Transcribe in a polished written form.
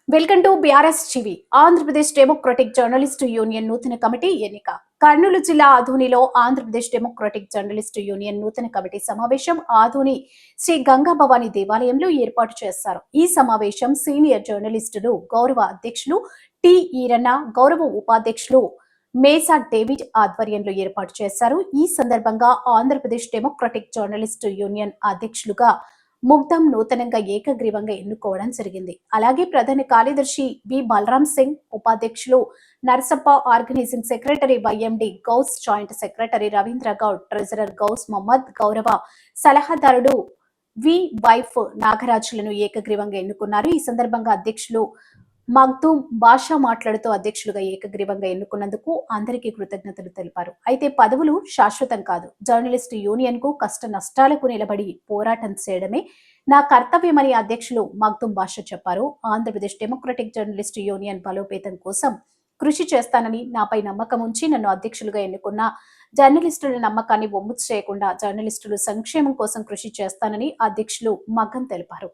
Welcome to BRS TV. Andhra Pradesh democratic journalist union నూతన committee ఎన్నిక. కర్నూలు జిల్లా ఆదోనిలో ఆంధ్రప్రదేశ్ డెమోక్రటిక్ జర్నలిస్టు యూనియన్ నూతన కమిటీ సమావేశం ఆదోని శ్రీ గంగా భవాని దేవాలయంలో ఏర్పాటు చేశారు. ఈ సమావేశం సీనియర్ జర్నలిస్టులు గౌరవ అధ్యక్షులు టి ఈరన్న, గౌరవ ఉపాధ్యక్షులు మేసా డేవిడ్ ఆధ్వర్యంలో ఏర్పాటు చేశారు. ఈ సందర్భంగా ఆంధ్రప్రదేశ్ డెమోక్రటిక్ జర్నలిస్టు యూనియన్ అధ్యక్షులుగా ముగ్ధం నూతనంగా ఏకగ్రీవంగా ఎన్నుకోవడం జరిగింది. అలాగే ప్రధాన కార్యదర్శి బి బలరాం సింగ్, ఉపాధ్యక్షులు Narasappa, organising secretary YMD Ghouse, joint secretary Ravindra Goud, treasurer Ghouse Mohammed, గౌరవ సలహాదారుడు వి వైఫ్ నాగరాజులను ఏకగ్రీవంగా ఎన్నుకున్నారు. ఈ సందర్భంగా అధ్యక్షులు మగ్దూమ్ బాషా మాట్లాడుతూ అధ్యక్షులుగా ఏకగ్రీవంగా ఎన్నుకున్నందుకు అందరికీ కృతజ్ఞతలు తెలిపారు. అయితే పదవులు శాశ్వతం కాదు. జర్నలిస్టు యూనియన్ కు కష్ట నష్టాలకు నిలబడి పోరాటం చేయడమే నా కర్తవ్యమని అధ్యక్షులు మగ్దూమ్ బాషా చెప్పారు. ఆంధ్రప్రదేశ్ డెమోక్రటిక్ జర్నలిస్టు యూనియన్ బలోపేతం కోసం కృషి చేస్తానని, నాపై నమ్మకం ఉంచి నన్ను అధ్యక్షులుగా ఎన్నుకున్న జర్నలిస్టుల నమ్మకాన్ని ఒమ్ము చేయకుండా జర్నలిస్టులు సంక్షేమం కోసం కృషి చేస్తానని అధ్యక్షులు మగ్గం తెలిపారు.